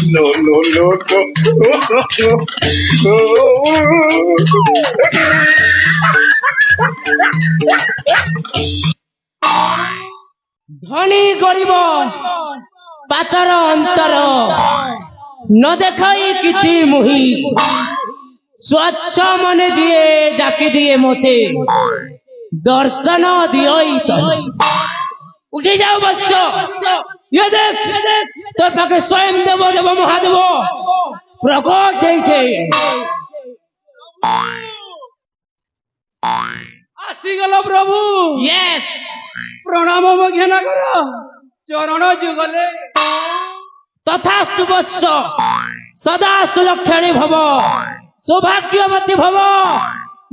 No, no, no, ধনী গরিব পাতর অন্তর ন দেখাই কিছু মুহি স্বচ্ছ মনে দিয়ে ডাকি দিয়ে মতে দর্শন দিওই তো উঠে যাও বৎস ये देख তোর পাকে স্বয়ং দেব দেব মহাদেব প্রকট হয়েছে আসিগল প্রভু यस প্রণাম ঘেনা কর চরণ যুগলে তথাস্তু বৎস সদা সুলক্ষণী ভব সৌভাগ্যবতী ভব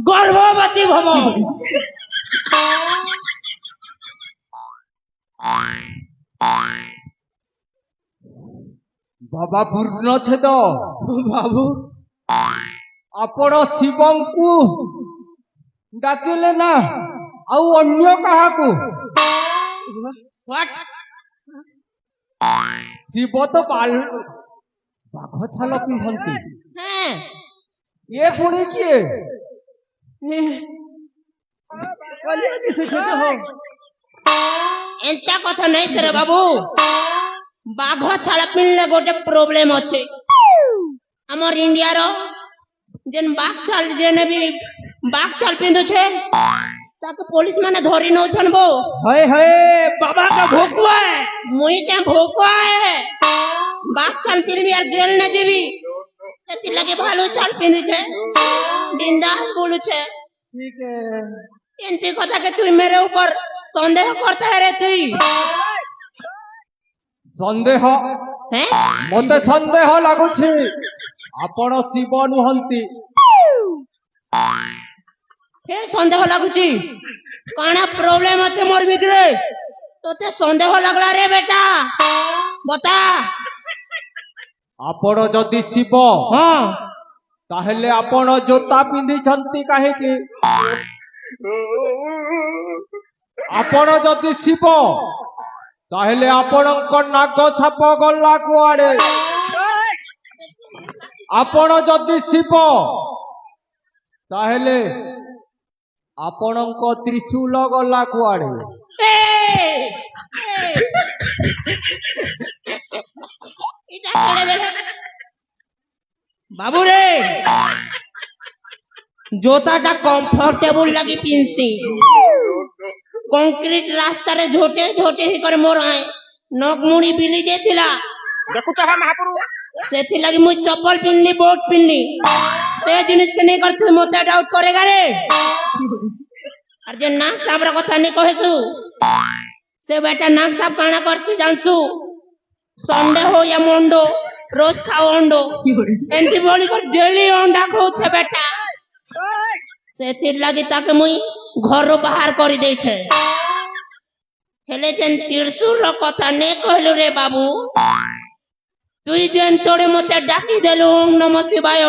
গর্ভবতী ভব বাবা পূর্ণছেদ বাবু ଆପଣ ଶିବଙ୍କୁ ଡାକିଲେ ନା ଆଉ ଅନ୍ୟ କାହାକୁ What? ଶିବ ତ ବାଘ ଛାଲ ପିନ୍ଧନ୍ତି হ্যাঁ ଇଏ ପୁଣି କିଏ ଦିଶୁଛନ୍ତି ହଁ ଏନ୍ତା କଥା ନାଇଁ ସେରେ ବାବୁ ବାଘ ଛାଳ ପିନ୍ଧଲେ ଗୋଟେ ପ୍ରୋବ୍ଲେମ ଅଛି ଆମର ଇଣ୍ଡିଆର ଯେନ୍ ବାଘ ଛାଲ ଯେନେ ବି ବାଘ ଛାଲ ପିନ୍ଧୁଛେ ତାକୁ ପୋଲିସ ମାନେ ଧରି ନଉଛନ୍ ବୋ ହଏ ହଏ ବାବା କା ଭୋକୁଆ ମୁଇଁ କେ ଭୋକୁଆ ବାଘ ଛାଲ ପିନ୍ଧବି আর ଜେଲ ନେ ଯିବି ସେଥିଲାଗି ଭାଲୁ ଛାଲ ପିନ୍ଧୁଛେ बिंदास बोलुछे ठीक है एंती कथा के तू मेरे ऊपर संदेह करता है रे तू संदेह हैं मते संदेह लागुछि आपण शिव नुहंती फिर संदेह लागुछि काना प्रॉब्लम আছে मोर ভিতরে তোতে সন্দেহ লাগলা রে বেটা বতা आपण जदि शिव हां ताहेले आपण जोता पिंधी छंती काहे की आपण जदि शिव ताहेले आपणक नाग साप गला कुआडे आपण जदि शिव ताहेले आपणक त्रिशूल गला कुआडे इटा केड़े बेले बाबू रे जोताटा कंफर्टेबल लगी पिनसी कंक्रीट रास्ता रे झोटे झोटे ही कर मोर आए नगमुड़ी बिली देथिला देखु तो महाप्रभु सेथि लगी मु चप्पल पिनली बोट पिनली से जिनिस के नहीं करथि मोते डाउट करेगा रे और जे नाक साब रा कथा नहीं कहेसु से बेटा नाक साब काना करछि जानसु संडे हो या मंडो रोज खाओ अंडो एंती बोली कर डेली अंडा खाऊ छे बेटा सेथिर लागि ताके मुई घर रो बाहर करि दे छे हेले जेन त्रिशूल रो कथा ने कहलु रे बाबू तुई जेन तोड़े मते डाकी देलु ओम नमः शिवाय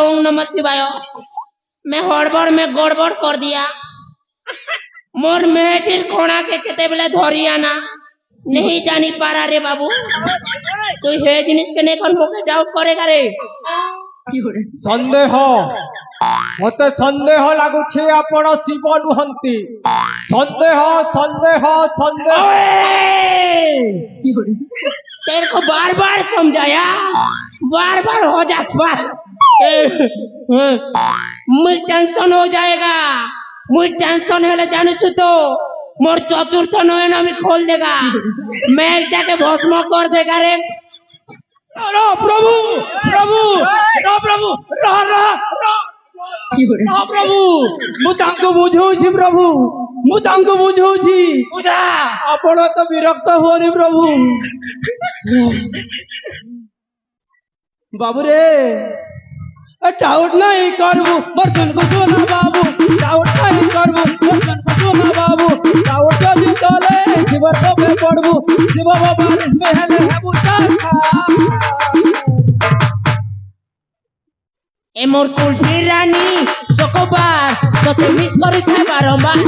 मैं हड़बड़ में गड़बड़ कर दिया मोर मेहटिर कोना के केते बेले धरिया ना नहीं जानी पारा रे बाबू तू हे जिनिस के ने कोन मोके डाउट करेगा रे संदेह मते संदेह लागुछि आपण शिव नुहंती संदेह संदेह संदेह तेरे को बार बार समझाया बार बार हो जा बार मुझे टेंशन हो जाएगा मुझे टेंशन है जानू छु तो मोर चतुर्थ नयन में खोल देगा मैं के भस्म कर देगा रे रो प्रभु प्रभु रो प्रभु रो रो रो रो प्रभु मु तांको बुझौछि प्रभु मु तांको बुझौछि बुझा आपण तो विरक्त होनी प्रभु बाबू रे डाउट नहीं करबू बर्तन को सुना बाबू डाउट नहीं करबू बर्तन को सुना बाबू डाउट जदि चले शिवर शिव बारिश में हेले है बुझा ए मोर कुल्फी रानी चकोबार তোকে মিস করেছে বারবার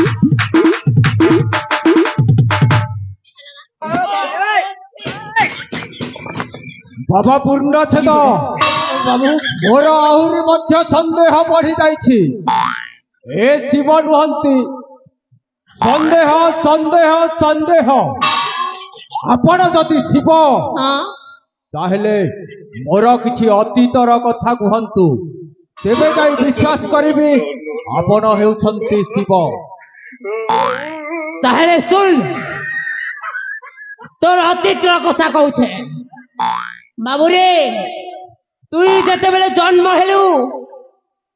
বাবা পূর্ণচ্ছেদ বাবু মোর আহুরি মধ্য সন্দেহ বঢ়ি যাইছি এ শিব নুহନ୍ତି সন্দেহ সন্দেহ সন্দেহ ଆପଣ ଯଦି ଶିବ হ্যাঁ ତାହେଲେ ମୋର କିଛି ଅତୀତର କଥା କୁହନ୍ତୁ ତେବେ ଯାଇ ବିଶ୍ୱାସ କରିବି ଆପଣ ହେଉଛନ୍ତି ଶିବ তাহলে শুন তোর অতীতর কথা কହୁছে বাবুরে তুই যেতেবেলে জন্ম হেলু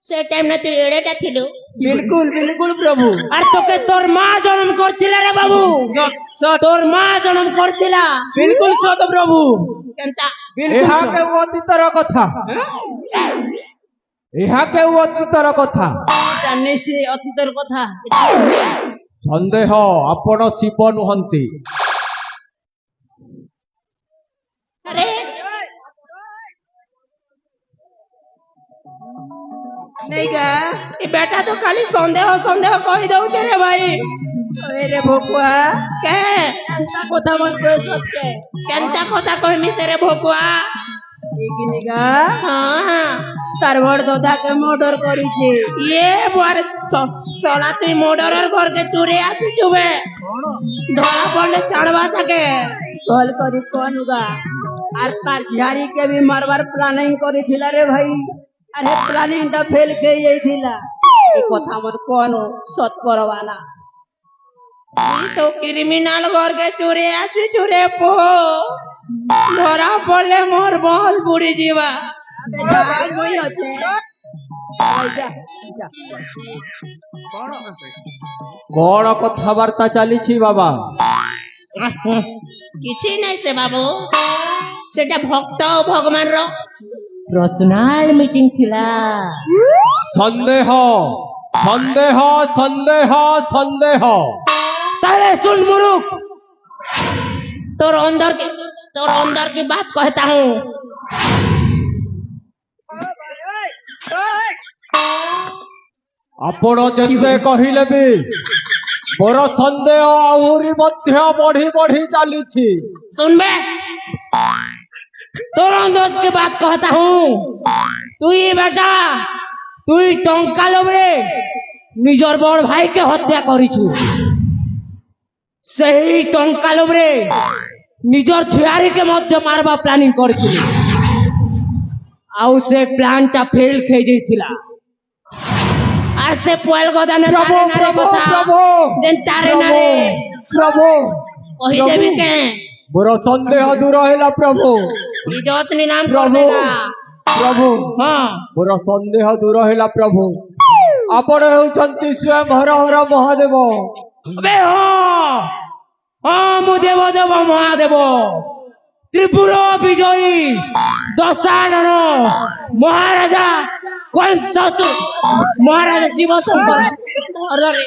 সে টাইম না তুই এড়েটা থিলু বিলকুল বিলকুল প্রভু আর তোকে তোর মা জন্ম করছিল রে বাবু তোর মা জন্ম করছিল বিলকুল সত প্রভু কেনতা ଏହା କେଉଁ ଅତୀତର କଥା ଏହା କେଉଁ ଅତୀତର କଥା জানি সে অতীতের কথা ସନ୍ଦେହ ଆପଣ ଶିବ ନୁହନ୍ତି আরে নেইগা এ বেটা তো খালি সন্দেহ সন্দেহ কই দউছে রে ভাই ওই রে ভকুয়া কে কেনতা কথা মন কই সত্যে কেনতা কথা কইমি সে রে ভকুয়া নিগা হ্যাঁ তার বড় দাদাকে মর্ডার করেছে ইয়ে বড় সলা তুই মর্ডারের ঘরকে চুরে আসিছু বে ধরা পড়লে ছাড়বা থাকে কল করি কোনুগা আর তার ঝাড়ি কে भी মারবার প্ল্যানিং করেছিল রে ভাই আরে প্ল্যানিংটা ফেল খেয়ে যাইছিলা এই কথা আমার কোন সত করবানা তুই তো ক্রিমিনাল ঘরকে চুরে আসিছু রে পো ধরা পড়লে মোর বল বুড়ি ଯିବା মই আছে କଣ କଥାବାର୍ତ୍ତା ଚାଲିଛି ବାବା କିଛି ନାହିଁ ସେ ବାବୁ ସେଟା ଭକ୍ତ ଆଉ ଭଗବାନର ପର୍ସନାଲ ମିଟିଂ ଥିଲା ସନ୍ଦେହ ସନ୍ଦେହ ସନ୍ଦେହ ସନ୍ଦେହ তাহলে सुन मुरुख तोर अंदर की बात कहता हूँ ଆପଣ ଯେତେ କହିଲେ ବି ମୋର ସନ୍ଦେହ ଆହୁରି ମଧ୍ୟ ବଢି ବଢି ଚାଲିଛି सुन बे तोर अंदर की बात कहता हूँ তুই বেটা তুই টঙ্কা লোভে নিজর বড় ভাইকে হত্যা করিছু সেই টঙ্কা লোভে নিজর ঝিয়ারিকে মধ্যে মারবা প্ল্যানিং করেছিল ଆଉ ସେ ପ୍ଲାନ୍ଟା ଫେଲ খেয়ে ଯାଇଥିଲା আর সে পোয়াল গদানে ପ୍ରଭୁ তারে নারে ପ୍ରଭୁ কথা ପ୍ରଭୁ দেন তারে ପ୍ରଭୁ নারে ପ୍ରଭୁ কহি দেবি কে ମୋର ସନ୍ଦେହ ଦୂର ହେଲା ପ୍ରଭୁ ইজ্জত নি নাম কর ପ୍ରଭୁ দেগা ପ୍ରଭୁ হ্যাঁ ମୋର ସନ୍ଦେହ ଦୂର ହେଲା ପ୍ରଭୁ ଆପଣ ହେଉଛନ୍ତି ସ୍ୱୟଂ ହର ହର ମହାଦେବ বে হ্যাঁ হ্যাঁ মু দেব দেব মহাদেব ত্রিপুর বিজয়ী দশানন মহারাজা কংসাসুর মহারাজা শিব শঙ্কর অরে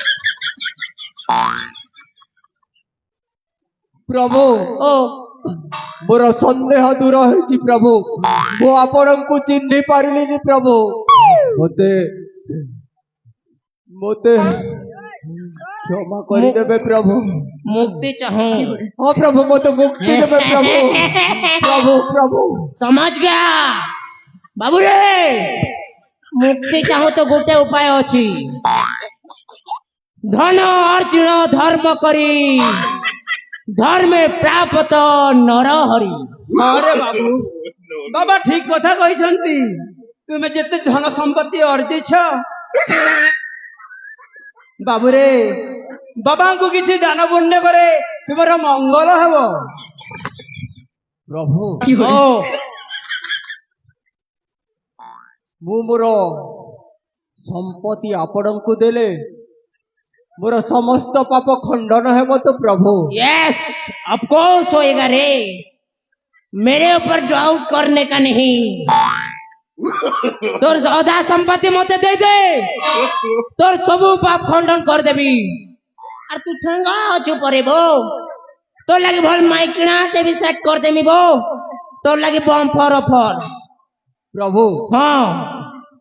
ପ୍ରଭୁ ও ମୋର ସନ୍ଦେହ ଦୂର ହେଇଛି ପ୍ରଭୁ ମୁଁ ଆପଣଙ୍କୁ ଚିହ୍ନି ପାରିଲିନି ପ୍ରଭୁ ମୋତେ ମୋତେ କ୍ଷମା କରିଦେବେ ପ୍ରଭୁ মুক্তি চাহूं ହଁ ପ୍ରଭୁ ମୋତେ ମୁକ୍ତି ଦେବେ ପ୍ରଭୁ ପ୍ରଭୁ ପ୍ରଭୁ समझ गया बाबू रे मुक्ति चाहो तो गोटे उपाय अछि धन अर्जुन धर्म करी धर्मे प्राप्त नर हरि আরে বাবু বাবা ঠিক কথা কইছন্তি তুমি যেতে ধন সম্পত্তি অর্জিছ বাবুরে বাবাଙ୍କୁ କିଛି ଦାନ ପୁଣ୍ୟ করে ତୁମର ମଙ୍ଗଳ ହେବ ପ୍ରଭୁ ओ ମୁଁ ମୋର ସମ୍ପତ୍ତି ଆପଣଙ୍କୁ ଦେଲେ ମୋର ସମସ୍ତ ପାପ ଖଣ୍ଡନ ହେବ ତ ପ୍ରଭୁ यस ऑफ कोर्स होएगा रे मेरे ऊपर डाउट करने का नहीं तोर अधा संपत्ति मते दे दे तोर सब पाप खंडन कर देबी আর তুই ঠেঙ্গা অছু পরে বো তোর লাগি ভাল মাইক কিনা দেবি সেট কর দেমি বো তোর লাগি বম ফর অফর ପ୍ରଭୁ ହଁ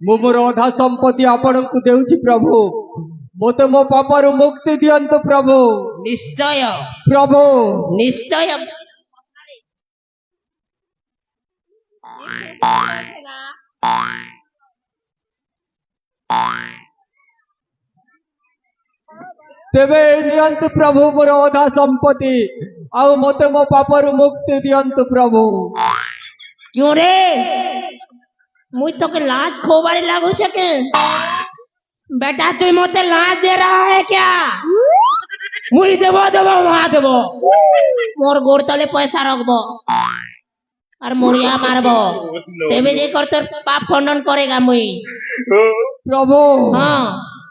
ମୁଁ ମୋର ଅଧା ସମ୍ପତ୍ତି ଆପଣଙ୍କୁ ଦେଉଛି ପ୍ରଭୁ ମୋତେ ମୋ ପାପରୁ ମୁକ୍ତି ଦିଅନ୍ତୁ ପ୍ରଭୁ ନିଶ୍ଚୟ ପ୍ରଭୁ ନିଶ୍ଚୟ ତେବେ ନିଅନ୍ତୁ ପ୍ରଭୁ ମୋର ଅଧା ସମ୍ପତ୍ତି ଆଉ ମୋତେ ମୋ ପାପରୁ ମୁକ୍ତି ଦିଅନ୍ତୁ ପ୍ରଭୁ क्यों रे मुझ तो के लाज खोबारे लागू छके बेटा तू मोते लाज दे रहा है क्या मुई देबो देबो वहां देबो मोर गोड़ तले पैसा रखबो और मोरिया मारबो तेबे जे कर तोर पाप खंडन करेगा मुई ପ୍ରଭୁ हां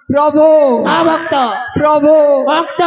ପ୍ରଭୁ हां भक्त ପ୍ରଭୁ भक्त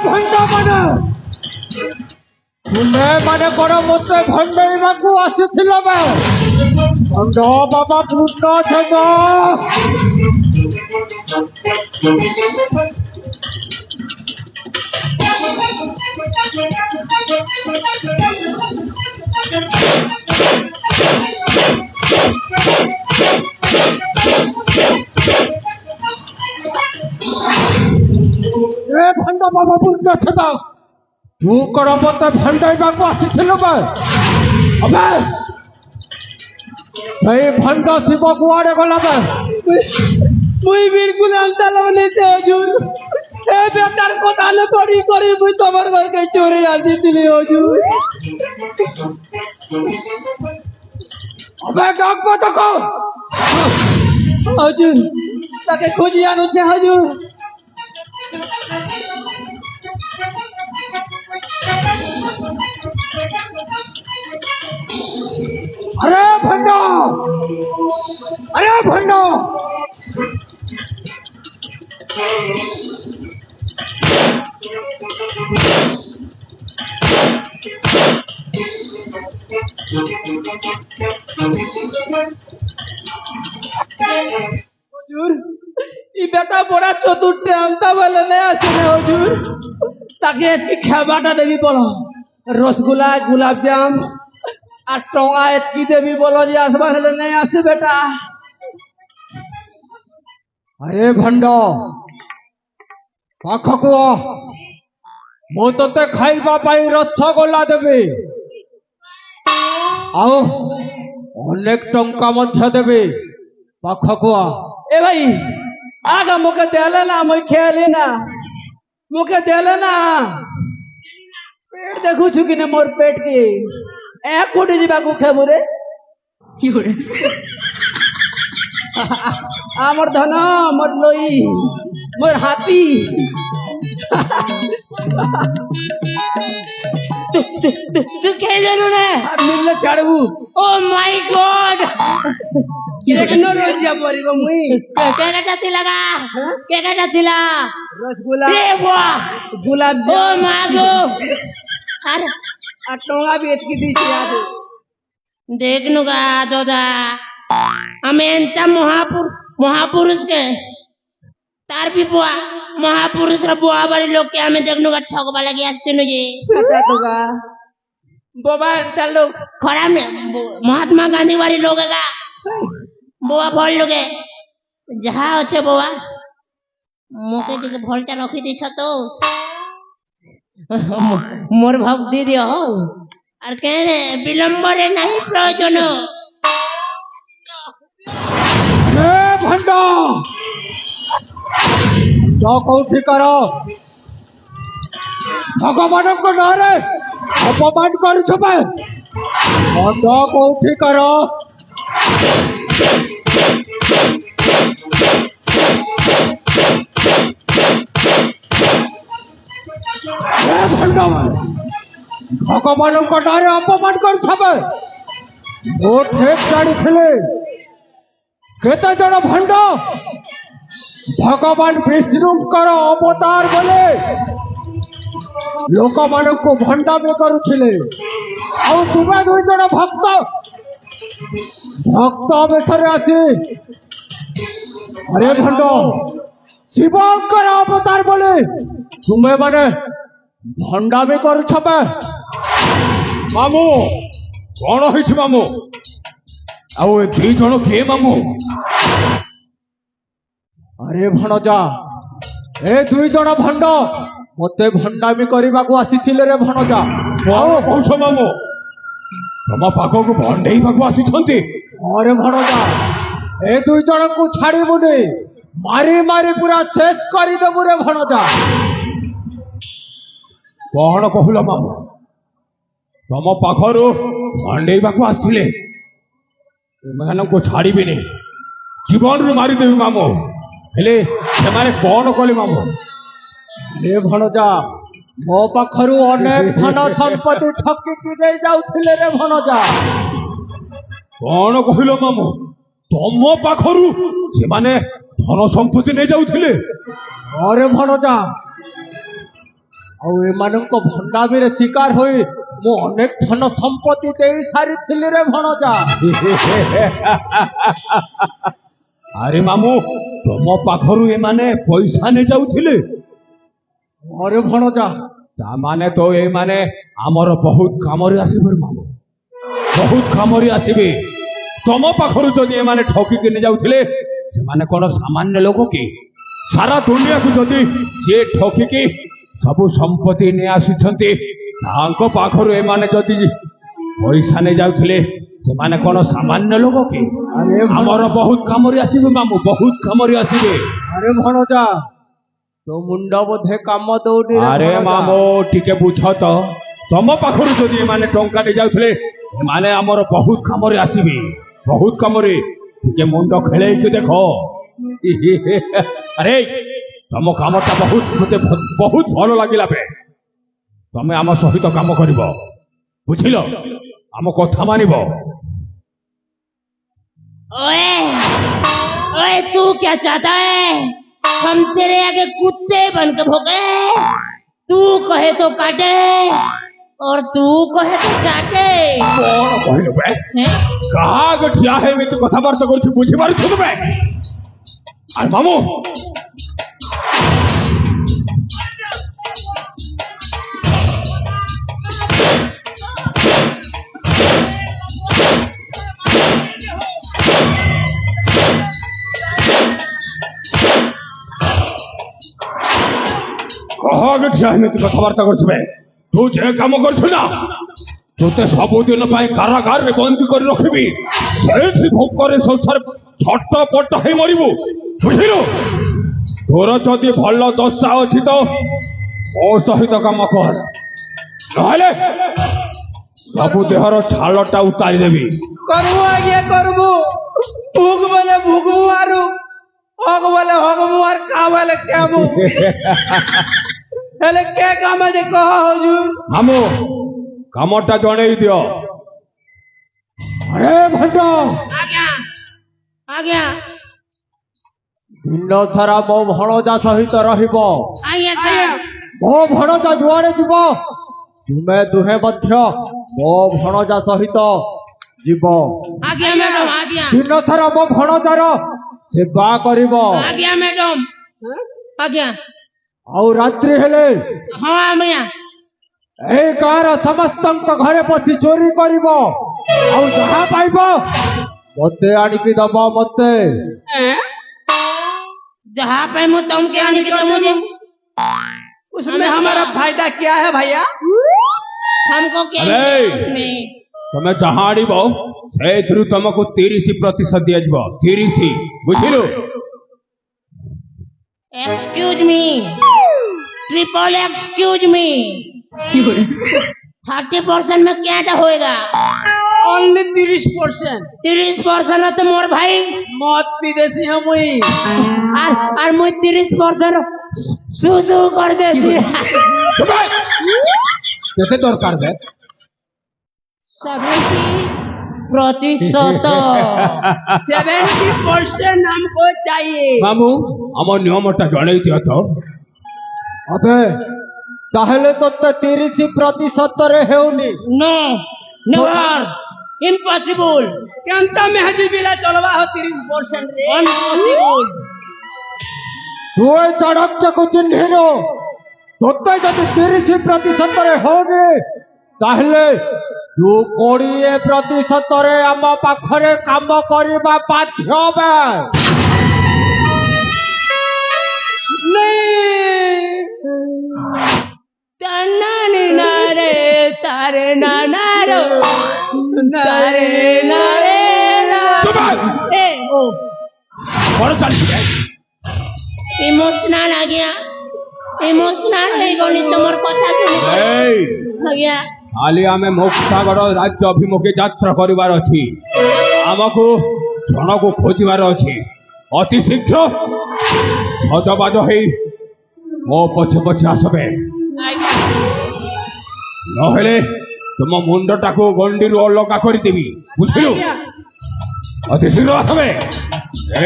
ଭଣ୍ଡ ମାନେ ତୁମେ ମାନେ କଣ ମୋତେ ଭଣ୍ଡେଇବାକୁ ଆସିଥିଲ ବେ ଭଣ୍ଡ ବାବା ପୂର୍ଣ୍ଣ ଥିବ ଭଣ୍ଡ ବାବା ପୂର୍ଣ୍ଣ ଥିବ ତୁ କଣ ମୋତେ ଭଣ୍ଡେଇବାକୁ ଆସିଥିଲୁ ବେ ଅବେ ସେଇ ଭଣ୍ଡ ଶିବ କୁଆଡେ ଗଲା ବେ मुई बिल्कुल अंतर लगने से हजूर ए बेकार को ताले पड़ी करी मुई तमर घर के चोरी आती थी हजूर अबे डाक मत को हजूर ताके खोजी आनो छे हजूर अरे भंडो अरे भंडो हजूर ई बेटा बड़ा चतुर्थे अंता वाले नहीं आसीने हजूर ताके एतकी खाबाटा देवी बोलो रसगुल्ला गुलाब जाम आ टोंगा एतकी देवी बोलो जे आसमान हेले नहीं आसे बेटा अरे भंडो पाखकु ମୁଁ ତତେ ଖାଇବା ପାଇଁ ରସଗୋଲା ଦେବି ଆଉ ଅନେକ ଟଙ୍କା ମଧ୍ୟ ଦେବି ପାଖକୁ ଆ ए भाई आगा मुके देले ना मैं खेले ना मुके देले ना पेट देखु छु कि ने मोर पेट की ए कोटी जीवा को खेबु रे आमर धन मोर लोई मोर हाथी तू क्या जानू ना मिलले चढ़बू ओ माय गॉड टेक्नोलॉजी परिबो मुई केटा तिलागा केटा तिला रसगुल्ला ए बुआ गुलाब ओ जाम मागो अरे आ टोंगा भी एतकी दी छी आज देखनुगा दादा हमें एंता महापुरुष के तार भी बुआ महापुरुष रा बुआ बारी लोग के हमें देखनुगा ठगबा लगी आस्ते न जे कटा तोगा बाबा एंता लोग खराब ने महात्मा गांधी वाली लोग का बुआ भल लोगे जहा अच्छे बुआ मोके टिके भलटा रखी दी छ तो मोर भाग दे दियो और कहने विलंबरे नहीं प्रयोजन भंडो कौठी कर भगवान को नारे अपमान कर कौठी कर भगवान को नारे अपमान कर ठेक जानी केते जन भंड भगवान विष्णुकर अवतार बोले लोक मान को भंडामी करुले तुम्हें दुई जन भक्त भक्त बेठरे आसी अरे भंड शिवकर अवतार बोले तुम्हें माने भंडामी कर मामू कौन है मामू आउ दी जन किए मामू अरे भणजा ए दुई जन भंड मते भंडामी करने को आसीथिले रे भणजा कौन कौछ मामू तम पाखक भंडेई आसी अरे भणजा ए दुई जन को छाड़बुनि मारी मारी पूरा शेष करदेबु रे भणजा कौन कहल मामू तम पाखर भंडेई आसते छाड़बी जीवन रू मारिदेवी मामू हेले से कौन कले मामू ए भणजा मो पाखरु अनेक धन संपत्ति ठकिकी दे जाउथिले रे भणजा कौन कहल मामू तम पाखर से धन संपत्ति नहीं जाउथिले अरे भणजा आको भंडामी रे शिकार होई मु अनेक धन संपत्ति दे सारी थिले रे भणजा अरे मामू तम पाखर ए पैसा नहीं जाउथिले अरे भणजा तामाने तो ये माने आमर बहुत काम आसबे मामू बहुत काम आसबे तम पाखर जदि ए माने ठकिकी नहीं जाउथिले से माने कौन सामान्य लोक कि सारा दुनिया को जदि सी ठकिकी सबु संपत्ति नहीं आसुछंती तांको पाखर ए माने जदि पैसा नहीं जाउथिले से माने कौन सामान्य लोक कि आमर बहुत काम आसबे मामू बहुत काम आसबे अरे भणजा तो मुंड बोधे काम दौड़ी अरे मामो टिके बुझ तो तम पाखर जदि माने टंका नहीं जाउथिले माने आमर बहुत काम आसबे बहुत काम टिके मुंड खेले देखो अरे तम कामटा बहुत मते बहुत भल लगिला बे तमे आम सहित काम करिवो बुझिलो आम कथा मानिबो ओए ओए तू क्या चाहता है हम तेरे आगे कुत्ते बन के भोगे तू कहे तो काटे और तू कहे तो चाटे कौन कहले बे कहा गठिया है में तो कथा बार्ता करछु बुझि मारु छु बे अरे मामू कहा गठिया है में तो कथा बार्ता करछु बे तू जे काम करछु ना तोते सबुदिन कारागार रे बंदी कर रखिबी सेठी भोकरे संसार छटपट हे मरिबू बुझिलु तोर जदि भल दशा अछि तो मो सहित काम कर नहले सबु देहर छालटा उतारी देबी करबो आज्ञा करबो भूख बोले भूखबो आरु हग बोले हगबो आर का बोले केबो हेले के काम जे कह हुजूर मामू कामटा जणे दियो अरे भंड आ गया दिन सारा मो भणजा सहित रहिबो आइए सर मो भणजा जुआड़े जीवो तुमे दुहे मध्य मो भणजा सहित जीवो आ गया मैडम आ गया दिन सारा मो भणजार सेवा करिवो आ गया मैडम आ गया आउ रात्रि हेले हाँ मैया ए गाँव समस्त घरे पशि चोरी करिवो आउ जहाँ पाइबो मते आनिकी दबो मते जहाँ पे मु तुम के आने की तो मुझे उसमें हमारा फायदा क्या है भैया? हमको क्या अरे! है उसमें तमे जहाँ आड़ब से तुमको 30% दिया 30 बुझिलु excuse me, triple excuse me, 30% में क्या होएगा? ओनली 30%। 30% तो मोर भाई मत विदेशी हम मुई और मुझ 30% सुसु कर देती। কেতে দরকার বে 70%। 70% हमको चाहिए। মামু আমার নিয়মটা জনাই দিও তো। अबे তাহলে তো 30% রে হেউনি। नो नेवर, इम्पॉसिबल, केंता में हजी बिला चलवा हो 30% रे। इम्पॉसिबल। তুই চড়কটাকে চিহ্নিল তোতে যদি 30% রে হউনি তাহলে তু 20% রে আম পাখরে কাম করিবা বাধ্য হবে। तन्नाने नारे तारे नानारो तारे नारे ए ओ বড় চালিয়ে इमोशनल आ गया, इमोशनल है गणी তোমার কথা শুনি এই आ गया। কালি আমি মুক্তাগড় রাজ্য অভিমুখে যাত্রা করিবার ଅଛି। ଆମକୁ ଜଣକୁ ଖୋଜିବାର ଅଛି। ଅତି ଶୀଘ୍ର ସଜବାଜ ହେଇ ମୋ ପଛେ ପଛେ ଆସିବେ, ନହେଲେ ତୁମ ମୁଣ୍ଡଟାକୁ ଗଣ୍ଡିରୁ ଅଲଗା କରିଦେବି, ବୁଝିଲୁ? ଅତି ଶୀଘ୍ର ଆସିବେ।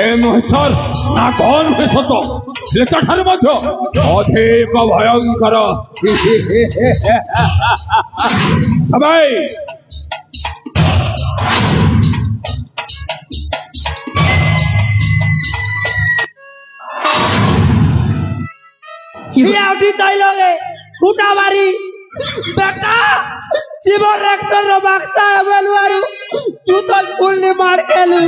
ଏ ମହେଶ୍ୱର ନା କଣ ମହେଶ୍ୱର ତ ସେଠାରୁ ମଧ୍ୟ ଅଧିକ ଭୟଙ୍କର। ସବାଇ ये उठी डायलॉग है फुटावारी बेटा शिवर रेक्सन रो बागता है बेलवारू चूतल फुल्ली मार केलु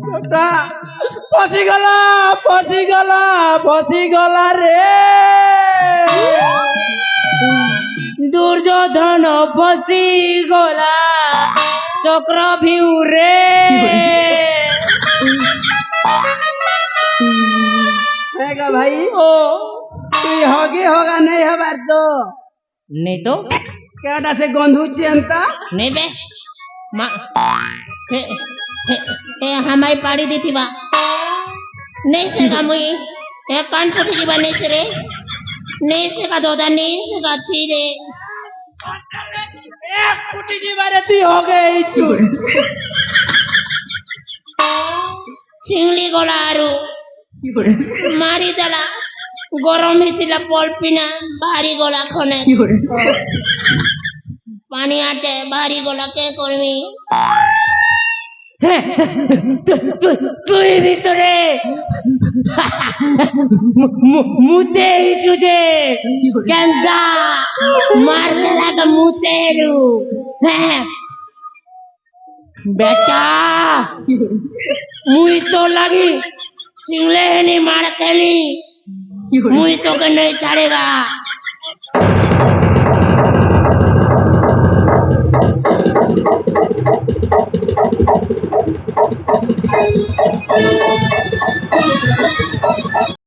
बेटा फसी गला रे दुर्योधन फसी गला चक्रव्यूह रे। हैगा भाई ओ तू होगा नहीं हबार तो नहीं तो केटा से गंधु चिंता नहीं बे मा हे हे हमारी पाड़ी दी थी बा नहीं से का मुई ए कान फुट जीवा नहीं से रे नहीं से का दोदा नहीं से का छी रे एक फुटी जी बारे हो गए चूर चिंगली गोला आरु मारी दला गरम हितिला पल्पिना भारी गोला खने पानी आटे भारी गोला के करमी তুই ভিতরে মুতে চুজে কেনসা মারলে লাগা মুতেরু হ্যাঁ বেটা মুই তো লাগি सिंगले नहीं मार केली मुई तो के नहीं छाड़ेगा।